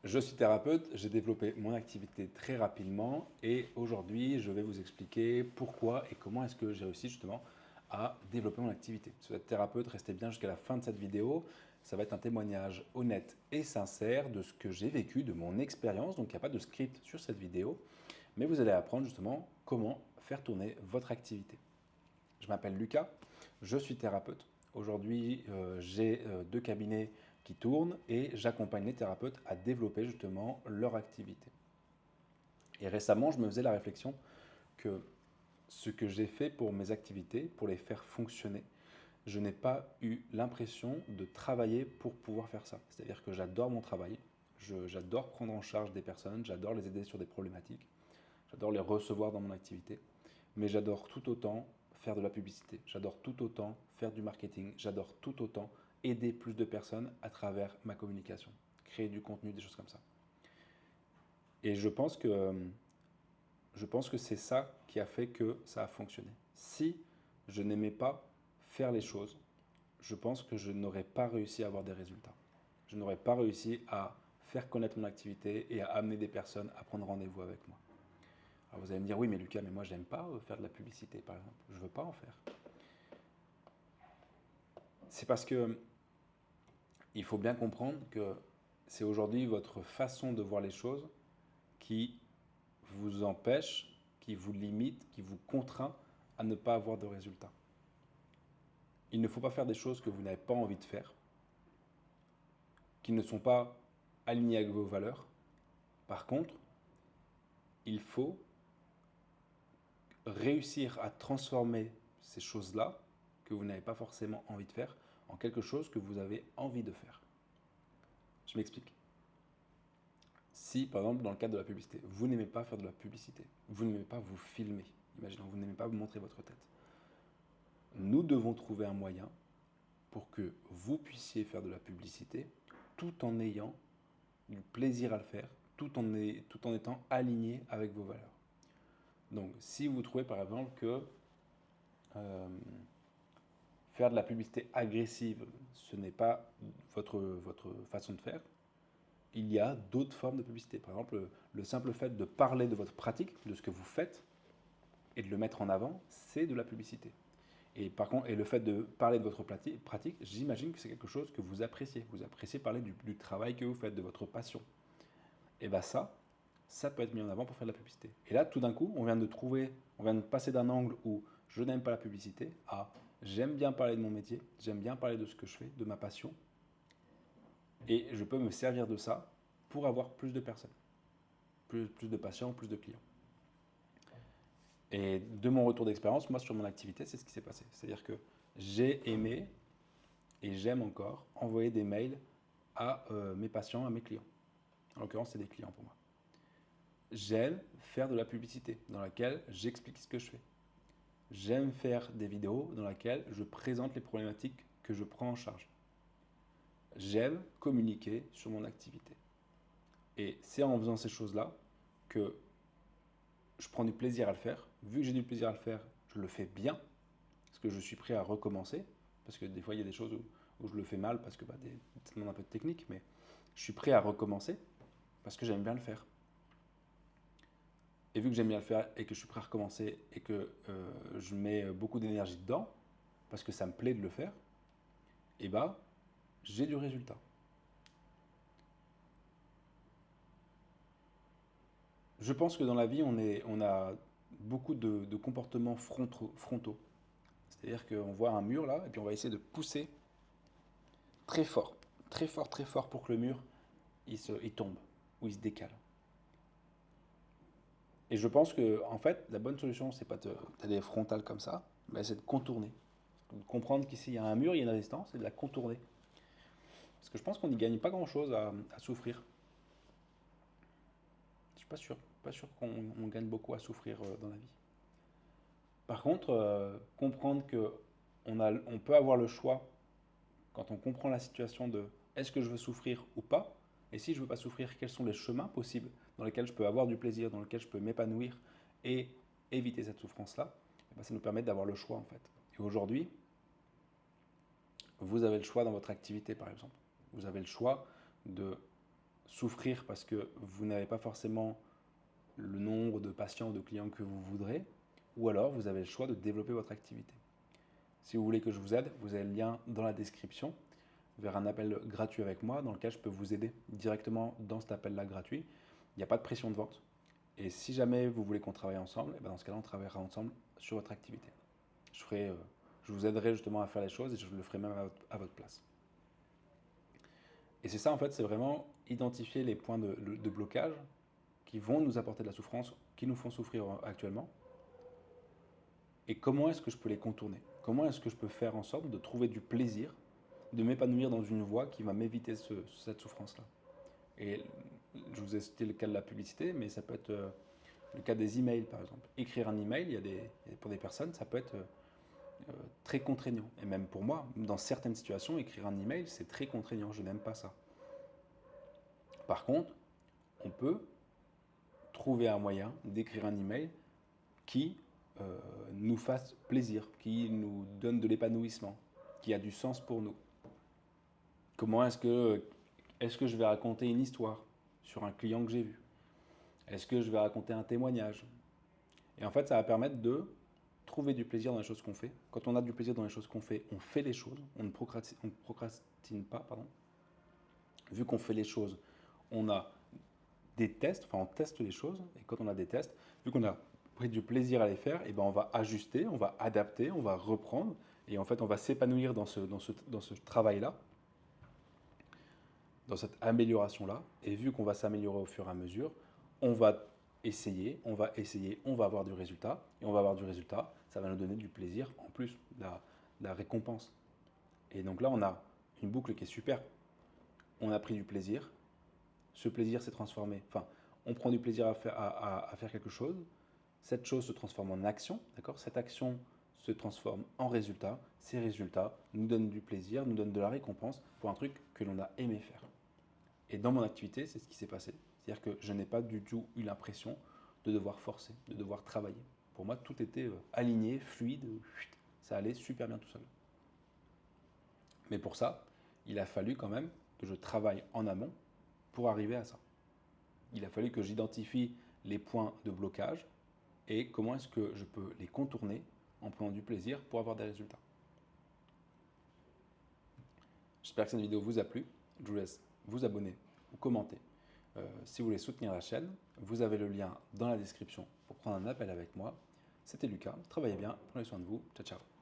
Je suis thérapeute, j'ai développé mon activité très rapidement et aujourd'hui, je vais vous expliquer pourquoi et comment est-ce que j'ai réussi justement à développer mon activité. Si vous êtes thérapeute, restez bien jusqu'à la fin de cette vidéo. Ça va être un témoignage honnête et sincère de ce que j'ai vécu, de mon expérience. Donc, il n'y a pas de script sur cette vidéo, mais vous allez apprendre justement comment faire tourner votre activité. Je m'appelle Lucas, je suis thérapeute. Aujourd'hui, j'ai deux cabinets qui tournent et j'accompagne les thérapeutes à développer justement leur activité. Et récemment, je me faisais la réflexion que ce que j'ai fait pour mes activités, pour les faire fonctionner, je n'ai pas eu l'impression de travailler pour pouvoir faire ça. C'est-à-dire que j'adore mon travail, j'adore prendre en charge des personnes, j'adore les aider sur des problématiques, j'adore les recevoir dans mon activité, mais j'adore tout autant faire de la publicité, j'adore tout autant faire du marketing, j'adore tout autant aider plus de personnes à travers ma communication, créer du contenu, des choses comme ça. Et je pense que c'est ça qui a fait que ça a fonctionné. Si je n'aimais pas faire les choses, je pense que je n'aurais pas réussi à avoir des résultats. Je n'aurais pas réussi à faire connaître mon activité et à amener des personnes à prendre rendez-vous avec moi. Alors vous allez me dire, oui, mais Lucas, mais moi, j'aime pas faire de la publicité, par exemple. Je veux pas en faire. C'est parce que il faut bien comprendre que c'est aujourd'hui votre façon de voir les choses qui vous empêche, qui vous limite, qui vous contraint à ne pas avoir de résultats. Il ne faut pas faire des choses que vous n'avez pas envie de faire, qui ne sont pas alignées avec vos valeurs. Par contre, il faut réussir à transformer ces choses-là, que vous n'avez pas forcément envie de faire, en quelque chose que vous avez envie de faire. Je m'explique. Si, par exemple, dans le cadre de la publicité, vous n'aimez pas faire de la publicité, vous n'aimez pas vous filmer, imaginons, vous n'aimez pas vous montrer votre tête, nous devons trouver un moyen pour que vous puissiez faire de la publicité tout en ayant du plaisir à le faire, tout en étant aligné avec vos valeurs. Donc, si vous trouvez par exemple que euh, faire de la publicité agressive, ce n'est pas votre façon de faire, il y a d'autres formes de publicité. Par exemple, le simple fait de parler de votre pratique, de ce que vous faites, et de le mettre en avant, c'est de la publicité. Et par contre, et le fait de parler de votre pratique, j'imagine que c'est quelque chose que vous appréciez. Vous appréciez parler du travail que vous faites, de votre passion. Et bien ça peut être mis en avant pour faire de la publicité. Et là, tout d'un coup, on vient de passer d'un angle où je n'aime pas la publicité à j'aime bien parler de mon métier, j'aime bien parler de ce que je fais, de ma passion, et je peux me servir de ça pour avoir plus de personnes, plus de patients, plus de clients. Et de mon retour d'expérience, moi sur mon activité, c'est ce qui s'est passé. C'est-à-dire que j'ai aimé et j'aime encore envoyer des mails à mes patients, à mes clients. En l'occurrence, c'est des clients pour moi. J'aime faire de la publicité dans laquelle j'explique ce que je fais. J'aime faire des vidéos dans lesquelles je présente les problématiques que je prends en charge. J'aime communiquer sur mon activité. Et c'est en faisant ces choses-là que je prends du plaisir à le faire. Vu que j'ai du plaisir à le faire, je le fais bien, parce que je suis prêt à recommencer. Parce que des fois, il y a des choses où je le fais mal, parce que ça demande un peu de technique, mais je suis prêt à recommencer, parce que j'aime bien le faire. Et vu que j'aime bien le faire et que je suis prêt à recommencer et que je mets beaucoup d'énergie dedans, parce que ça me plaît de le faire, et bah, j'ai du résultat. Je pense que dans la vie, on a beaucoup de comportements frontaux. C'est-à-dire qu'on voit un mur là, et puis on va essayer de pousser très fort, très fort, très fort pour que le mur il tombe ou il se décale. Et je pense que en fait, la bonne solution, c'est pas d'aller frontal comme ça, mais c'est de contourner. De comprendre qu'ici il y a un mur, il y a une résistance, et de la contourner. Parce que je pense qu'on n'y gagne pas grand-chose à souffrir. Je suis pas sûr qu'on gagne beaucoup à souffrir dans la vie. Par contre, comprendre que on peut avoir le choix quand on comprend la situation de est-ce que je veux souffrir ou pas, et si je ne veux pas souffrir, quels sont les chemins possibles dans lesquels je peux avoir du plaisir, dans lesquels je peux m'épanouir et éviter cette souffrance-là, et ben ça nous permet d'avoir le choix en fait. Et aujourd'hui, vous avez le choix dans votre activité par exemple. Vous avez le choix de souffrir parce que vous n'avez pas forcément le nombre de patients ou de clients que vous voudrez, ou alors vous avez le choix de développer votre activité. Si vous voulez que je vous aide, vous avez le lien dans la description vers un appel gratuit avec moi dans lequel je peux vous aider directement dans cet appel-là gratuit. Il n'y a pas de pression de vente. Et si jamais vous voulez qu'on travaille ensemble, et bien dans ce cas-là, on travaillera ensemble sur votre activité. Je vous aiderai justement à faire les choses et je le ferai même à votre place. Et c'est ça, en fait, c'est vraiment identifier les points de blocage qui vont nous apporter de la souffrance, qui nous font souffrir actuellement. Et comment est-ce que je peux les contourner? Comment est-ce que je peux faire en sorte de trouver du plaisir, de m'épanouir dans une voie qui va m'éviter cette souffrance-là? Et je vous ai cité le cas de la publicité, mais ça peut être le cas des emails, par exemple. Écrire un email, pour des personnes, ça peut être très contraignant. Et même pour moi, dans certaines situations, écrire un email, c'est très contraignant. Je n'aime pas ça. Par contre, on peut trouver un moyen d'écrire un email qui nous fasse plaisir, qui nous donne de l'épanouissement, qui a du sens pour nous. Comment est-ce que je vais raconter une histoire sur un client que j'ai vu? Est-ce que je vais raconter un témoignage? Et en fait, ça va permettre de trouver du plaisir dans les choses qu'on fait. Quand on a du plaisir dans les choses qu'on fait, on fait les choses, on ne procrastine pas, pardon. Vu qu'on fait les choses, on a des tests, enfin on teste les choses, et quand on a des tests, vu qu'on a pris du plaisir à les faire, et ben on va ajuster, on va adapter, on va reprendre, et en fait on va s'épanouir dans ce travail-là, dans cette amélioration-là, et vu qu'on va s'améliorer au fur et à mesure, on va essayer, on va avoir du résultat, et on va avoir du résultat, ça va nous donner du plaisir, en plus de la récompense. Et donc là, on a une boucle qui est super. On a pris du plaisir, ce plaisir s'est transformé, enfin, on prend du plaisir à faire quelque chose, cette chose se transforme en action, d'accord? Cette action se transforme en résultat, ces résultats nous donnent du plaisir, nous donnent de la récompense pour un truc que l'on a aimé faire. Et dans mon activité, c'est ce qui s'est passé. C'est-à-dire que je n'ai pas du tout eu l'impression de devoir forcer, de devoir travailler. Pour moi, tout était aligné, fluide, ça allait super bien tout seul. Mais pour ça, il a fallu quand même que je travaille en amont pour arriver à ça. Il a fallu que j'identifie les points de blocage et comment est-ce que je peux les contourner en prenant du plaisir pour avoir des résultats. J'espère que cette vidéo vous a plu. Je vous laisse vous abonner ou commenter. Si vous voulez soutenir la chaîne, vous avez le lien dans la description pour prendre un appel avec moi. C'était Lucas, travaillez bien, prenez soin de vous, ciao ciao.